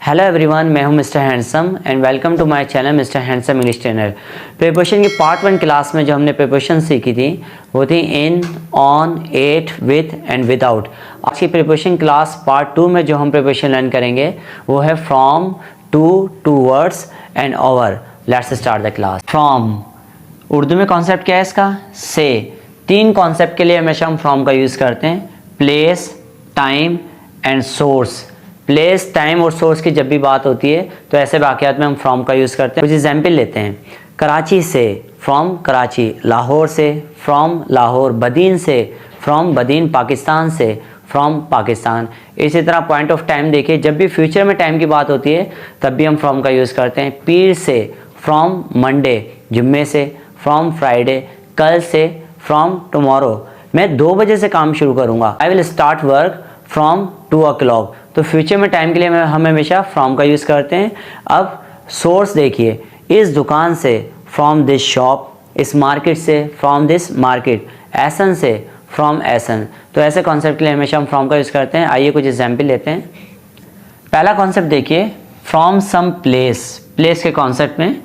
Hello everyone, मैं हूं mister handsome and welcome to my channel mister handsome English trainer. Preposition की part 1 class में जो हमने प्रीपोजिशन सीखी थी वो थी in, on, at, with and without. आज की प्रीपोजिशन क्लास पार्ट 2 में जो हम प्रीपोजिशन लर्न करेंगे वो है from, to, towards and over. Let's start the class. From Urdu में कॉन्सेप्ट क्या है इसका? से। 3 कॉन्सेप्ट के लिए हमेशा हम फ्रॉम का यूज़ करते हैं, place, time and source. Place, time और सोर्स की जब भी बात होती है तो ऐसे वाक़यात में हम फ्रॉम का यूज़ करते हैं। कुछ एग्जाम्पल लेते हैं। कराची से, फ्रॉम कराची। लाहौर से, फ्रॉम लाहौर। बदीन से, फ्रॉम बदीन। पाकिस्तान से, फ्रॉम पाकिस्तान। इसी तरह पॉइंट ऑफ टाइम देखिए, जब भी फ्यूचर में टाइम की बात होती है तब भी हम फ्रॉम का यूज़ करते हैं। पीर से, फ्रॉम मंडे। जुम्मे से, फ्रॉम फ्राइडे। कल से, फ्रॉम टुमारो। मैं 2 बजे से काम शुरू करूँगा। I will start work from 2 o'clock। तो फ्यूचर में टाइम के लिए हम हमेशा फ्रॉम का यूज़ करते हैं। अब सोर्स देखिए, इस दुकान से, फ्रॉम दिस शॉप। इस मार्केट से, फ्रॉम दिस मार्केट। ऐसन से, फ्रॉम ऐसन। तो ऐसे कॉन्सेप्ट के लिए हमेशा हम फ्रॉम का यूज़ करते हैं। आइए कुछ एग्जाम्पल लेते हैं। पहला कॉन्सेप्ट देखिए, फ्रॉम सम प्लेस। प्लेस के कॉन्सेप्ट में,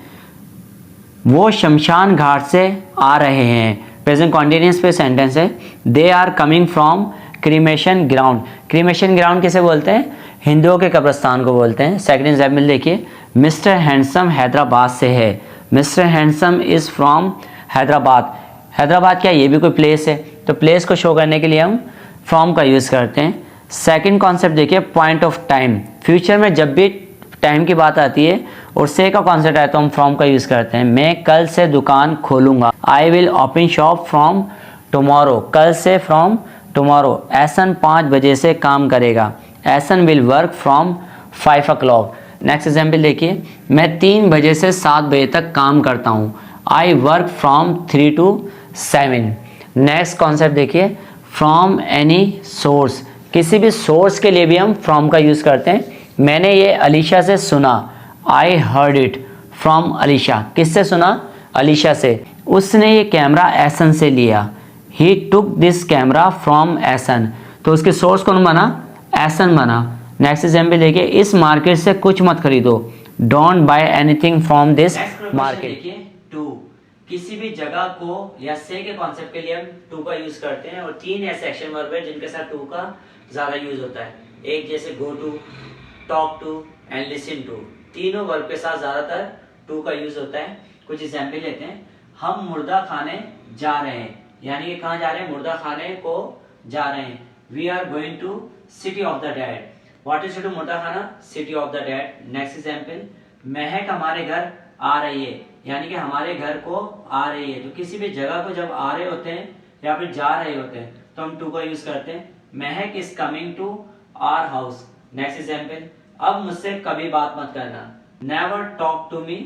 वो शमशान घाट से आ रहे हैं। प्रेजेंट कॉन्टिन्यूअस पे सेंटेंस है। They are coming from cremation ground. Cremation ground किसे बोलते हैं? हिंदुओं के कब्रिस्तान को बोलते हैं। सेकंड एग्जाम्पल देखिए, मिस्टर हैंडसम हैदराबाद से है। Mister handsome is from Hyderabad. Hyderabad क्या, ये भी कोई प्लेस है? तो प्लेस को शो करने के लिए हम फ्रॉम का यूज़ करते हैं। सेकंड कॉन्सेप्ट देखिए, पॉइंट ऑफ टाइम। फ्यूचर में जब भी टाइम की बात आती है और से का कॉन्सेप्ट आया तो हम फ्रॉम का यूज़ करते हैं। मैं कल से दुकान खोलूँगा। I will open shop from tomorrow. कल से, फ्रॉम टुमारो। ऐसन 5 बजे से काम करेगा। ऐसन will work from 5 o'clock। Next example देखिए, मैं 3 बजे से 7 बजे तक काम करता हूँ। I work from 3 to 7। Next concept देखिए, फ्रॉम एनी सोर्स। किसी भी सोर्स के लिए भी हम फ्रॉम का यूज़ करते हैं। मैंने ये अलीशा से सुना। I heard it from Alisha. किससे सुना? अलीशा से। उसने ये कैमरा ऐसन से लिया। ही टुक दिस कैमरा फ्रॉम ऐसन। तो उसके सोर्स कौन बना? ऐसन बना। नेक्स्ट एग्जाम्पल देखिए, इस मार्केट से कुछ मत खरीदो। Don't buy anything from this market. देखिए, टू। किसी भी जगह को या से के कॉन्सेप्ट के लिए हम टू का यूज करते हैं और 3 ऐसे एक्शन वर्ब है जिनके साथ टू का ज्यादा यूज होता है। एक जैसे go to, talk to and listen to. तीनों वर्ब के साथ ज्यादातर टू का यूज होता है। कुछ एग्जाम्पल लेते हैं। हम मुर्दा खाने जा रहे हैं, यानी कि कहाँ जा रहे हैं? मुर्दा खाने को जा रहे हैं। We are going to city of the dead. What is to मुर्दा खाना? City of the dead. Next example, महक हमारे घर आ रही है, यानी कि हमारे घर को आ रही है। तो किसी भी जगह को जब आ रहे होते हैं या फिर जा रहे होते हैं तो हम टू का यूज करते हैं। महक is coming to our house. Next example, अब मुझसे कभी बात मत करना। Never talk to me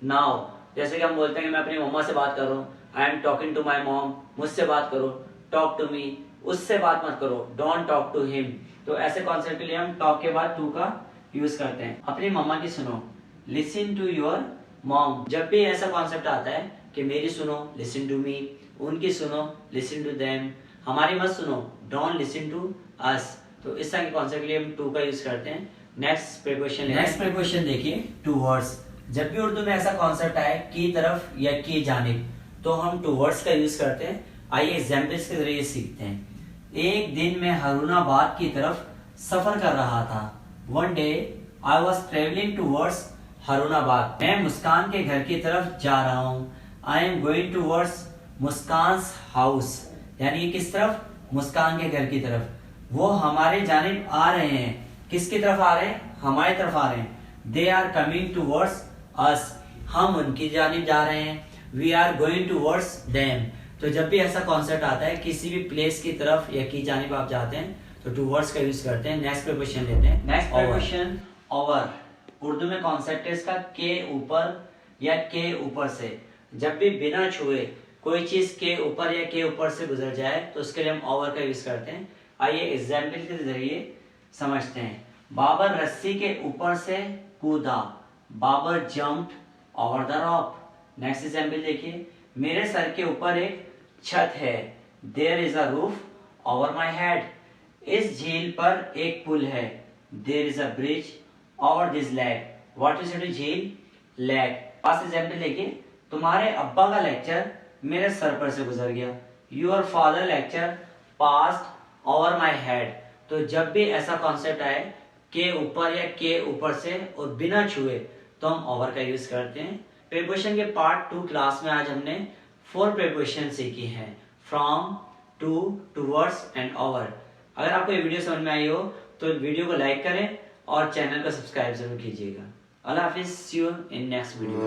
now. जैसे कि हम बोलते हैं कि मैं अपनी मम्मा से बात कर रहा हूँ, I am talking to my mom. मुझसे बात करो, टॉक टू मी। उससे बात मत करो, डोंट टॉक टू हिम। तो ऐसे कॉन्सेप्ट के लिए हम टॉक के बाद टू का यूज करते हैं। अपनी मम्मा की सुनो, लिसन टू योर मॉम। जब भी ऐसा कॉन्सेप्ट आता है कि मेरी सुनो, लिसन टू मी। उनकी सुनो, लिसन टू देम। हमारी मत सुनो, डोंट लिसन टू अस। तो इस तरह के कॉन्सेप्ट के लिए हम टू का यूज करते हैं। Next preposition. नेक्स्ट प्रीपोजिशन देखिए, टूवर्ड्स। जब भी उर्दू में ऐसा कॉन्सेप्ट आए की तरफ या की जानिब तो हम टूवर्ड्स का यूज करते हैं। आइए एग्जाम्पल्स के जरिए सीखते हैं। एक दिन मैं हरूणाबाद की तरफ सफर कर रहा था। One day I was travelling towards Harunabad. मैं मुस्कान के घर की तरफ जा रहा हूँ। I am going towards Muskan's house. यानी कि किस तरफ? मुस्कान के घर की तरफ। वो हमारे जानिब आ रहे हैं। किसकी तरफ आ रहे हैं? हमारी तरफ आ रहे हैं। They are coming towards us. हम उनकी जानिब जा रहे हैं। We are going towards them. तो जब भी ऐसा कॉन्सेप्ट आता है किसी भी प्लेस की तरफ या की जानिब आप जाते हैं तो टूवर्ड्स का यूज करते हैं। नेक्स्ट प्रीपोजिशन लेते हैं। Next preposition over. उर्दू में कॉन्सेप्ट है इसका के ऊपर या के ऊपर से। जब भी बिना छुए कोई चीज के ऊपर या के ऊपर से गुजर जाए तो उसके लिए हम ओवर का यूज करते हैं। आइए एग्जाम्पल के जरिए समझते हैं। बाबर रस्सी के ऊपर से कूदा। Babar jumped over the rock. Next example देखिए, मेरे सर के ऊपर एक छत है। There is a roof over my head. इस झील पर एक पुल है। There is a bridge over this lake, what is to झील, लैग। पास्ट एग्जाम्पल देखिए, तुम्हारे अब्बा का लेक्चर मेरे सर पर से गुजर गया, your father lecture past over my head. तो जब भी ऐसा कॉन्सेप्ट आए के ऊपर या के ऊपर से और बिना छुए, तो हम ओवर का यूज करते हैं। प्रीपोजिशन के पार्ट 2 क्लास में आज हमने 4 प्रीपोजिशन सीखी हैं, from, to, towards and over. अगर आपको ये वीडियो समझ में आई हो तो वीडियो को लाइक करें और चैनल को सब्सक्राइब जरूर कीजिएगा। अल्लाह हाफिज़, सी यू इन नेक्स्ट वीडियो।